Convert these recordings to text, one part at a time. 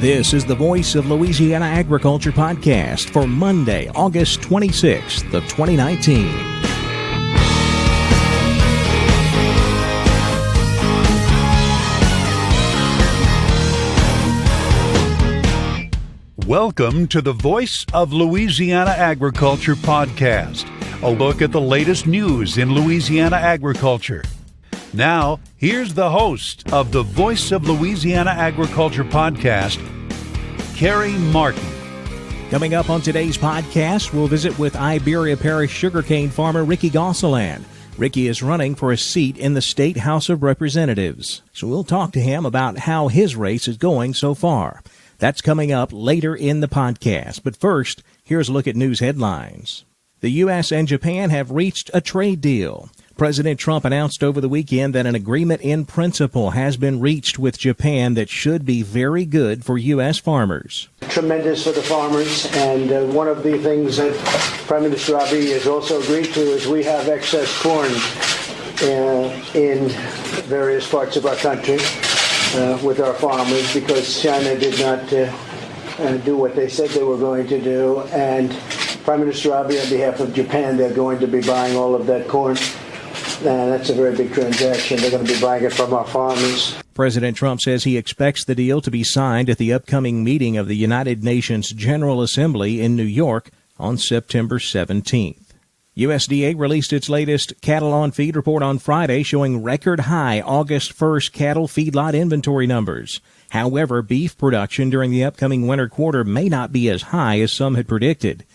This is the Voice of Louisiana Agriculture podcast for Monday, August 26th of 2019. Welcome to the Voice of Louisiana Agriculture podcast, a look at the latest news in Louisiana agriculture. Now, here's the host of the Voice of Louisiana Agriculture podcast, Carrie Martin. Coming up on today's podcast, we'll visit with Iberia Parish sugarcane farmer Ricky Gonsoulin. Ricky is running for a seat in the State House of Representatives, so we'll talk to him about how his race is going so far. That's coming up later in the podcast. But first, here's a look at news headlines. The U.S. and Japan have reached a trade deal. President Trump announced over the weekend that an agreement in principle has been reached with Japan that should be very good for U.S. farmers. Tremendous for the farmers, and one of the things that Prime Minister Abe has also agreed to is we have excess corn in various parts of our country with our farmers because China did not do what they said they were going to do, and Prime Minister Abe, on behalf of Japan, they're going to be buying all of that corn. That's a very big transaction. They're going to be buying it from our farmers. President Trump says he expects the deal to be signed at the upcoming meeting of the United Nations General Assembly in New York on September 17th. USDA released its latest cattle on feed report on Friday, showing record high August 1st cattle feedlot inventory numbers. However, beef production during the upcoming winter quarter may not be as high as some had predicted.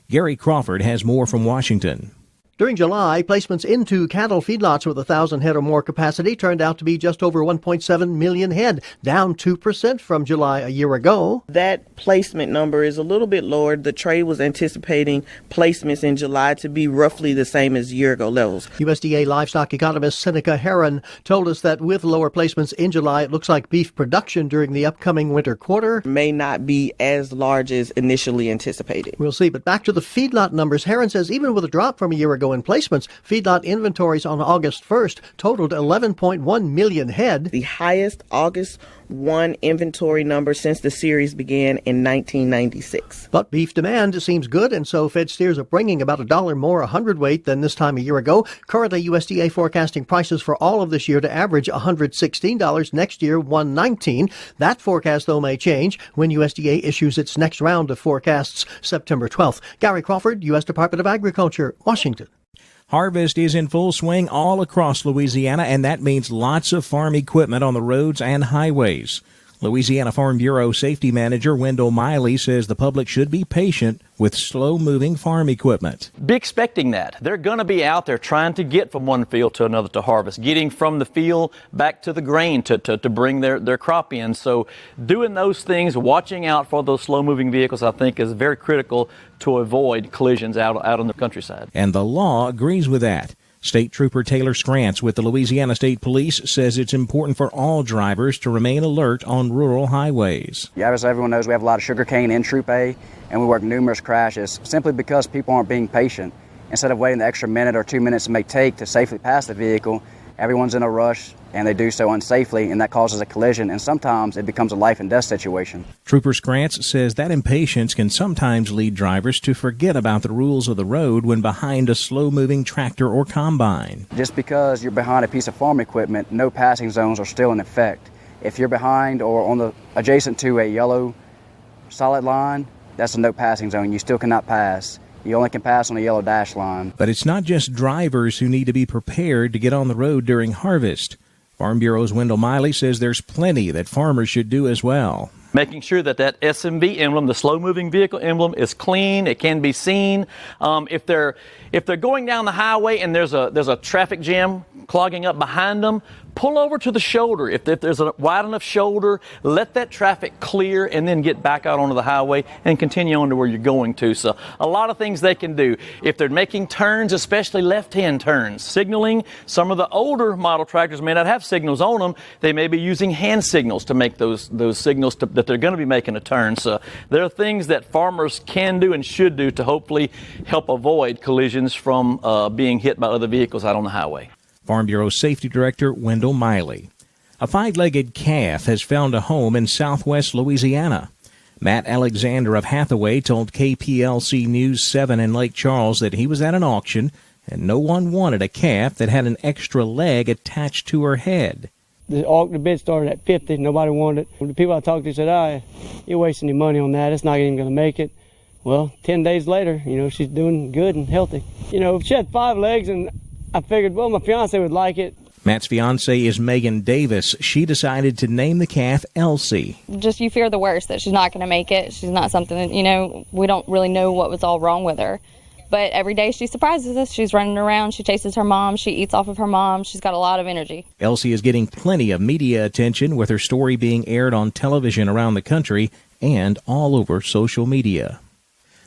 Gary Crawford has more from Washington. During July, placements into cattle feedlots with 1,000 head or more capacity turned out to be just over 1.7 million head, down 2% from July a year ago. That placement number is a little bit lower. The trade was anticipating placements in July to be roughly the same as year-ago levels. USDA livestock economist Seneca Heron told us that with lower placements in July, it looks like beef production during the upcoming winter quarter may not be as large as initially anticipated. We'll see. But back to the feedlot numbers, Heron says even with a drop from a year ago in placements, feedlot inventories on August 1st totaled 11.1 million head. The highest August 1 inventory number since the series began in 1996. But beef demand seems good, and so fed steers are bringing about $1 more a hundredweight than this time a year ago. Currently, USDA forecasting prices for all of this year to average $116, next year $119. That forecast, though, may change when USDA issues its next round of forecasts September 12th. Gary Crawford, U.S. Department of Agriculture, Washington. Harvest is in full swing all across Louisiana, and that means lots of farm equipment on the roads and highways. Louisiana Farm Bureau Safety Manager Wendell Miley says the public should be patient with slow-moving farm equipment. Be expecting that. They're going to be out there trying to get from one field to another to harvest, getting from the field back to the grain to bring their crop in. So doing those things, watching out for those slow-moving vehicles, I think is very critical to avoid collisions out on the countryside. And the law agrees with that. State Trooper Taylor Scrantz with the Louisiana State Police says it's important for all drivers to remain alert on rural highways. Yeah, as everyone knows, we have a lot of sugarcane in Troop A, and we work numerous crashes simply because people aren't being patient. Instead of waiting the extra minute or 2 minutes it may take to safely pass the vehicle, everyone's in a rush, and they do so unsafely, and that causes a collision, and sometimes it becomes a life and death situation. Trooper Scrantz says that impatience can sometimes lead drivers to forget about the rules of the road when behind a slow-moving tractor or combine. Just because you're behind a piece of farm equipment, no passing zones are still in effect. If you're behind or on the adjacent to a yellow solid line, that's a no passing zone. You still cannot pass. You only can pass on a yellow dash line. But it's not just drivers who need to be prepared to get on the road during harvest. Farm Bureau's Wendell Miley says there's plenty that farmers should do as well. Making sure that SMV emblem, the slow-moving vehicle emblem, is clean. It can be seen. If they're going down the highway and there's a traffic jam clogging up behind them, pull over to the shoulder. If there's a wide enough shoulder, let that traffic clear and then get back out onto the highway and continue on to where you're going to. So a lot of things they can do. If they're making turns, especially left-hand turns, signaling, some of the older model tractors may not have signals on them. They may be using hand signals to make those signals that they're going to be making a turn. So there are things that farmers can do and should do to hopefully help avoid collisions from being hit by other vehicles out on the highway. Farm Bureau Safety Director Wendell Miley. A 5-legged calf has found a home in southwest Louisiana. Matt Alexander of Hathaway told KPLC News 7 in Lake Charles that he was at an auction and no one wanted a calf that had an extra leg attached to her head. The bid started at $50. Nobody wanted it. The people I talked to said, you're wasting your money on that. It's not even going to make it. Well, 10 days later, she's doing good and healthy. She had 5 legs, and I figured, my fiance would like it. Matt's fiancée is Megan Davis. She decided to name the calf Elsie. Just you fear the worst, that she's not going to make it. She's not something that, we don't really know what was all wrong with her. But every day she surprises us. She's running around. She chases her mom. She eats off of her mom. She's got a lot of energy. Elsie is getting plenty of media attention, with her story being aired on television around the country and all over social media.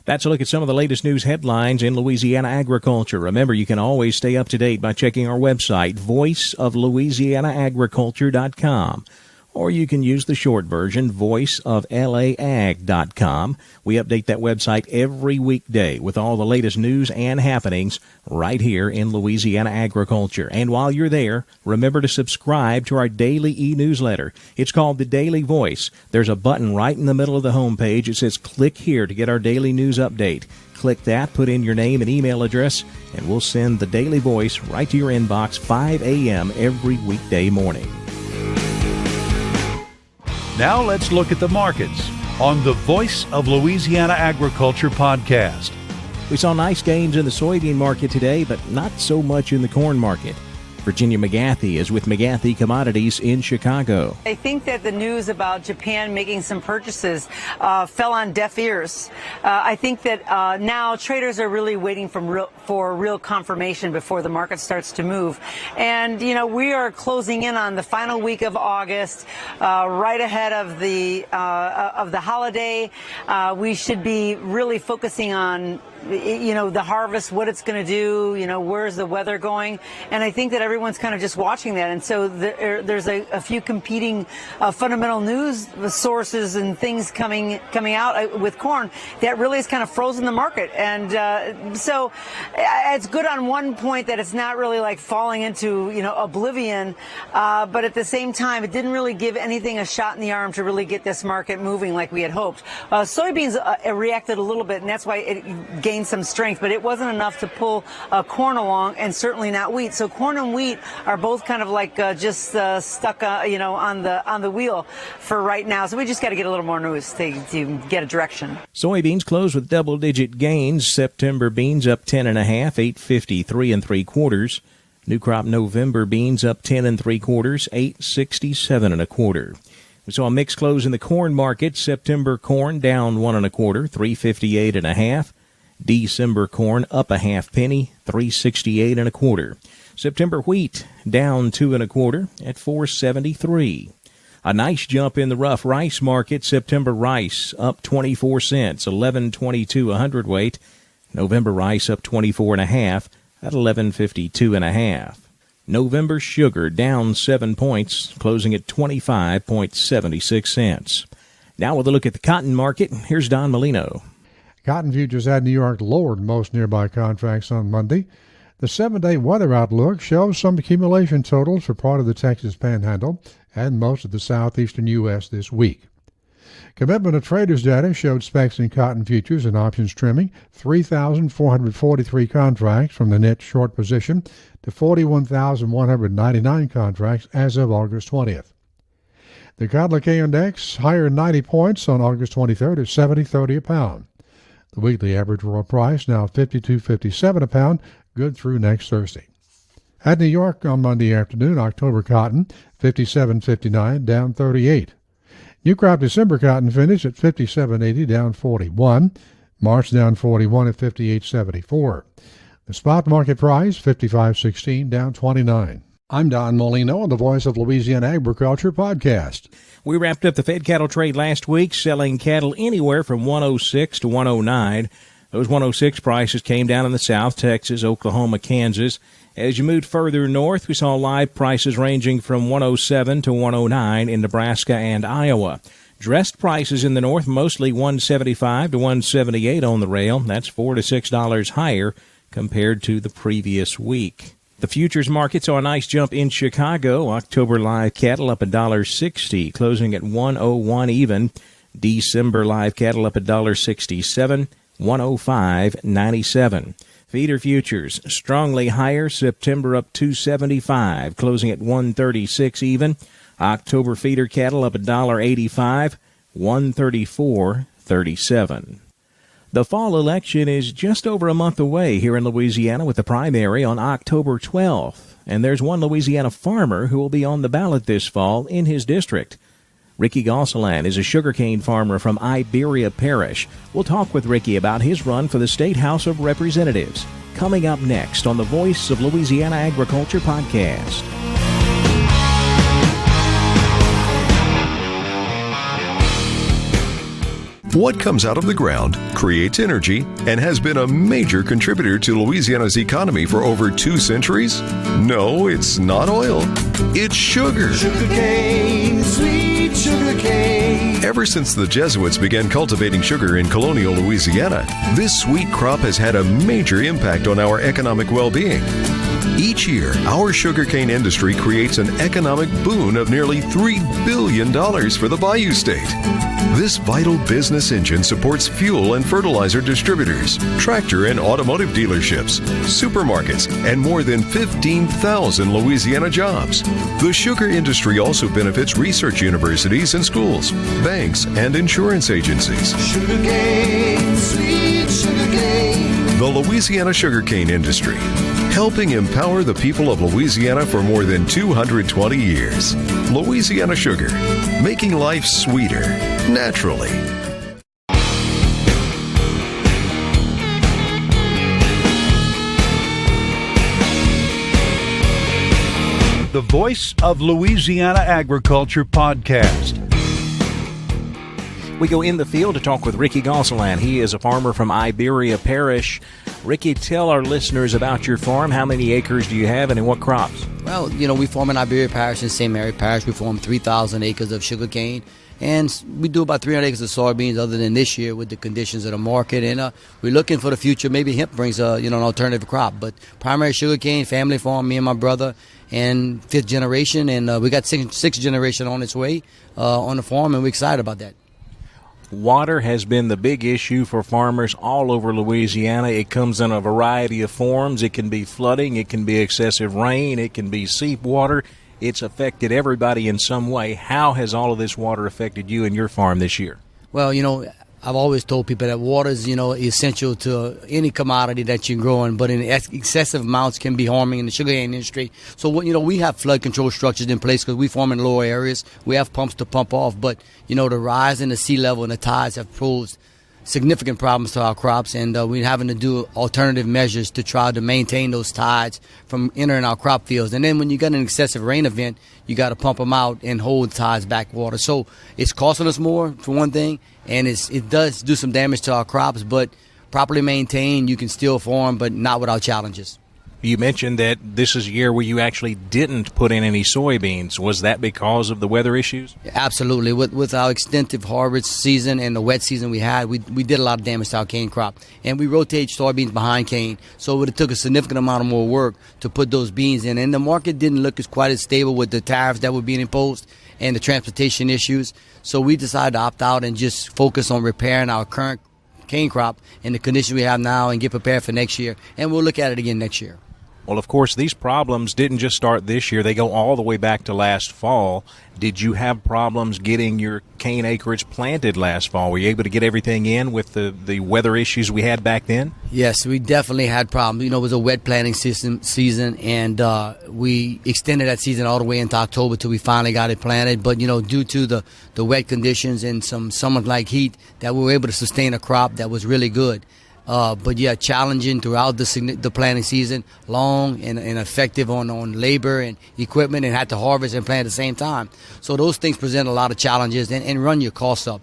That's a look at some of the latest news headlines in Louisiana agriculture. Remember, you can always stay up to date by checking our website, voiceoflouisianaagriculture.com. Or you can use the short version, voiceoflaag.com. We update that website every weekday with all the latest news and happenings right here in Louisiana agriculture. And while you're there, remember to subscribe to our daily e-newsletter. It's called The Daily Voice. There's a button right in the middle of the homepage. It says click here to get our daily news update. Click that, put in your name and email address, and we'll send The Daily Voice right to your inbox 5 a.m. every weekday morning. Now let's look at the markets on the Voice of Louisiana Agriculture podcast. We saw nice gains in the soybean market today, but not so much in the corn market. Virginia McGathy is with McGathy Commodities in Chicago. I think that the news about Japan making some purchases fell on deaf ears. I think that now traders are really waiting for real confirmation before the market starts to move. And, we are closing in on the final week of August, right ahead of the holiday. We should be really focusing on the harvest, what it's going to do, where's the weather going. And I think that everyone's kind of just watching that. And so there's a few competing fundamental news sources and things coming out with corn that really has kind of frozen the market. And so it's good on one point that it's not really like falling into, oblivion. But at the same time, it didn't really give anything a shot in the arm to really get this market moving like we had hoped. Soybeans reacted a little bit, and that's why it gained some strength, but it wasn't enough to pull corn along, and certainly not wheat. So corn and wheat are both kind of like just stuck, on the wheel for right now. So we just got to get a little more news to get a direction. Soybeans closed with double-digit gains. September beans up 10.5, 8.53 3/4. New crop November beans up 10 3/4, 8.67 1/4. We saw a mixed close in the corn market. September corn down 1 1/4, 3.58 1/2. December corn up a half penny, 3.68 1/4. September wheat down 2 1/4 at 4.73. A nice jump in the rough rice market. September rice up 24 cents, 11.22 a hundredweight. November rice up 24 1/2 at 11.52 1/2. November sugar down 7 points, closing at 25.76 cents. Now with a look at the cotton market, here's Don Molino. Cotton futures at New York lowered most nearby contracts on Monday. The 7-day weather outlook shows some accumulation totals for part of the Texas Panhandle and most of the southeastern U.S. this week. Commitment of traders data showed specs in cotton futures and options trimming 3,443 contracts from the net short position to 41,199 contracts as of August 20th. The Cotton K Index higher 90 points on August 23rd at 70.30 a pound. The weekly average raw price now $52.57 a pound, good through next Thursday. At New York on Monday afternoon, October cotton $57.59, down 38. New crop December cotton finished at $57.80, down 41. March down 41 at $58.74. The spot market price $55.16, down 29. I'm Don Molino on the Voice of Louisiana Agriculture podcast. We wrapped up the fed cattle trade last week, selling cattle anywhere from 106 to 109. Those 106 prices came down in the South, Texas, Oklahoma, Kansas. As you moved further north, we saw live prices ranging from 107 to 109 in Nebraska and Iowa. Dressed prices in the north, mostly 175 to 178 on the rail. That's $4 to $6 higher compared to the previous week. The futures market saw a nice jump in Chicago. October live cattle up $1.60, closing at 101 even. December live cattle up $1.67, 105.97. Feeder futures strongly higher. September up $2.75, closing at 136 even. October feeder cattle up $1.85, 134.37. The fall election is just over a month away here in Louisiana, with the primary on October 12th. And there's one Louisiana farmer who will be on the ballot this fall in his district. Ricky Gonsoulin is a sugarcane farmer from Iberia Parish. We'll talk with Ricky about his run for the State House of Representatives. Coming up next on the Voice of Louisiana Agriculture podcast. What comes out of the ground creates energy and has been a major contributor to Louisiana's economy for over 2 centuries? No, it's not oil. It's sugar. Sugarcane, sweet sugarcane. Ever since the Jesuits began cultivating sugar in colonial Louisiana, this sweet crop has had a major impact on our economic well-being. Each year, our sugarcane industry creates an economic boon of nearly $3 billion for the Bayou State. This vital business engine supports fuel and fertilizer distributors, tractor and automotive dealerships, supermarkets, and more than 15,000 Louisiana jobs. The sugar industry also benefits research universities and schools, banks, and insurance agencies. Sugarcane, sweet sugarcane. The Louisiana sugarcane industry, helping empower the people of Louisiana for more than 220 years. Louisiana Sugar, making life sweeter, naturally. The Voice of Louisiana Agriculture podcast. We go in the field to talk with Ricky Gonsoulin. He is a farmer from Iberia Parish. Ricky, tell our listeners about your farm. How many acres do you have and in what crops? Well, we farm in Iberia Parish and St. Mary Parish. We farm 3,000 acres of sugarcane, and we do about 300 acres of soybeans other than this year with the conditions of the market. And we're looking for the future. Maybe hemp brings an alternative crop. But primary sugarcane, family farm, me and my brother, and 5th generation. And we got 6th generation on its way on the farm, and we're excited about that. Water has been the big issue for farmers all over Louisiana. It comes in a variety of forms. It can be flooding. It can be excessive rain. It can be seep water. It's affected everybody in some way. How has all of this water affected you and your farm this year? Well, I've always told people that water is, essential to any commodity that you're growing, but in excessive amounts can be harming in the sugarcane industry. So, we have flood control structures in place because we farm in lower areas. We have pumps to pump off, but, the rise in the sea level and the tides have posed significant problems to our crops, and we're having to do alternative measures to try to maintain those tides from entering our crop fields. And then when you got an excessive rain event, you got to pump them out and hold tides back water. So it's costing us more, for one thing, and it does do some damage to our crops, but properly maintained, you can still farm, but not without challenges. You mentioned that this is a year where you actually didn't put in any soybeans. Was that because of the weather issues? Absolutely. With our extensive harvest season and the wet season we had, we did a lot of damage to our cane crop. And we rotate soybeans behind cane, so it took a significant amount of more work to put those beans in. And the market didn't look quite as stable with the tariffs that were being imposed and the transportation issues. So we decided to opt out and just focus on repairing our current cane crop in the conditions we have now and get prepared for next year. And we'll look at it again next year. Well, of course, these problems didn't just start this year. They go all the way back to last fall. Did you have problems getting your cane acreage planted last fall? Were you able to get everything in with the weather issues we had back then? Yes, we definitely had problems. It was a wet planting season, and we extended that season all the way into October till we finally got it planted. But, due to the wet conditions and some summer-like heat, that we were able to sustain a crop that was really good. But challenging throughout the planting season, long and effective on labor and equipment, and had to harvest and plant at the same time. So those things present a lot of challenges and run your costs up.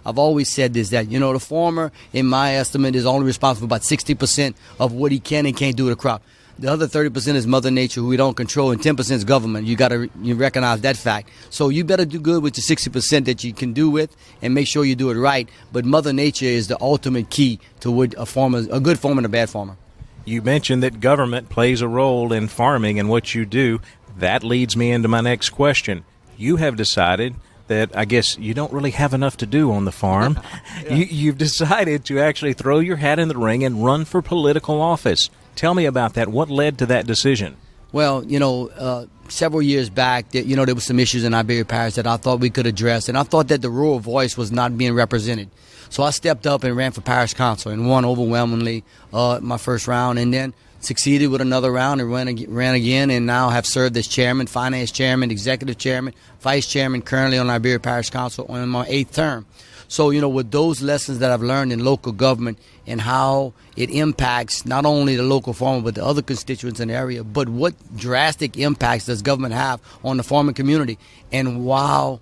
I've always said this, that, the farmer, in my estimate, is only responsible for about 60% of what he can and can't do with a crop. The other 30% is Mother Nature, who we don't control, and 10% is government. You recognize that fact. So you better do good with the 60% that you can do with, and make sure you do it right. But Mother Nature is the ultimate key to what a good farmer and a bad farmer. You mentioned that government plays a role in farming and what you do. That leads me into my next question. You have decided that I guess you don't really have enough to do on the farm. Yeah. You've decided to actually throw your hat in the ring and run for political office. Tell me about that. What led to that decision? Well, several years back, there were some issues in Iberia Parish that I thought we could address, and I thought that the rural voice was not being represented. So I stepped up and ran for parish council and won overwhelmingly my first round, and then succeeded with another round and ran again, and now have served as chairman, finance chairman, executive chairman, vice chairman, currently on Iberia Parish Council on my 8th term. So, with those lessons that I've learned in local government and how it impacts not only the local farmer but the other constituents in the area, but what drastic impacts does government have on the farming community. And while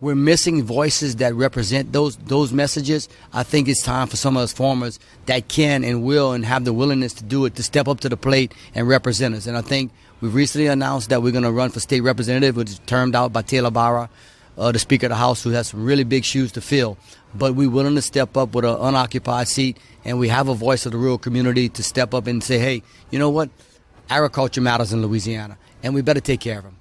we're missing voices that represent those messages, I think it's time for some of us farmers that can and will and have the willingness to do it to step up to the plate and represent us. And I think we've recently announced that we're going to run for state representative, which is termed out by Taylor Barra, the Speaker of the House, who has some really big shoes to fill. But we're willing to step up with an unoccupied seat, and we have a voice of the rural community to step up and say, hey, you know what? Agriculture matters in Louisiana, and we better take care of them.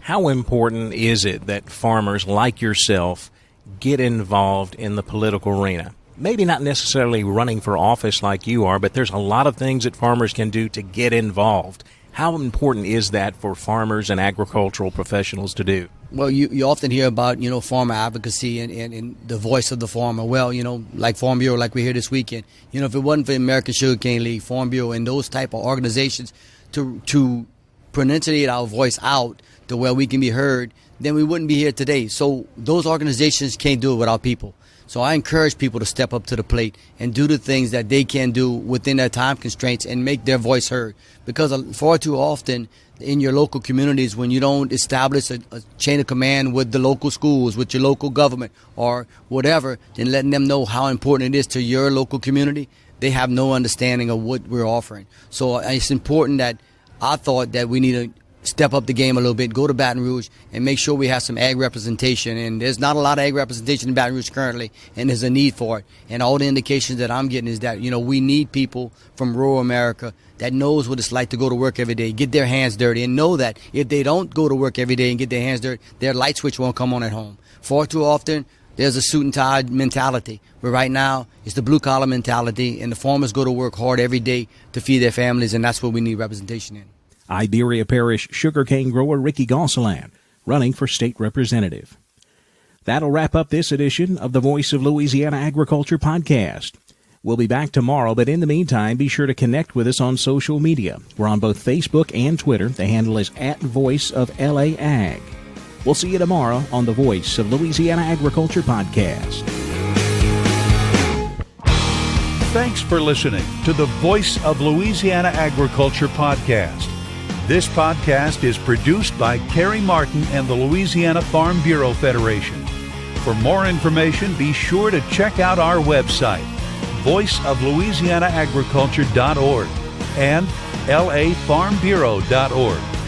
How important is it that farmers like yourself get involved in the political arena? Maybe not necessarily running for office like you are, but there's a lot of things that farmers can do to get involved. How important is that for farmers and agricultural professionals to do? Well, you often hear about, farmer advocacy and the voice of the farmer. Well, like Farm Bureau, like we're here this weekend. If it wasn't for the American Sugarcane League, Farm Bureau, and those type of organizations to pronunciate our voice out to where we can be heard, then we wouldn't be here today. So those organizations can't do it without people. So I encourage people to step up to the plate and do the things that they can do within their time constraints and make their voice heard. Because far too often in your local communities, when you don't establish a chain of command with the local schools, with your local government or whatever, then letting them know how important it is to your local community, they have no understanding of what we're offering. So it's important that I thought that we need to step up the game a little bit, go to Baton Rouge, and make sure we have some ag representation. And there's not a lot of ag representation in Baton Rouge currently, and there's a need for it. And all the indications that I'm getting is that, we need people from rural America that knows what it's like to go to work every day, get their hands dirty, and know that if they don't go to work every day and get their hands dirty, their light switch won't come on at home. Far too often, there's a suit and tie mentality, but right now it's the blue-collar mentality, and the farmers go to work hard every day to feed their families, and that's what we need representation in. Iberia Parish sugarcane grower Ricky Gonsoulin, running for state representative. That'll wrap up this edition of the Voice of Louisiana Agriculture podcast. We'll be back tomorrow, but in the meantime, be sure to connect with us on social media. We're on both Facebook and Twitter. The handle is @VoiceOfLAAg. We'll see you tomorrow on the Voice of Louisiana Agriculture podcast. Thanks for listening to the Voice of Louisiana Agriculture podcast. This podcast is produced by Carrie Martin and the Louisiana Farm Bureau Federation. For more information, be sure to check out our website, voiceoflouisianaagriculture.org and lafarmbureau.org.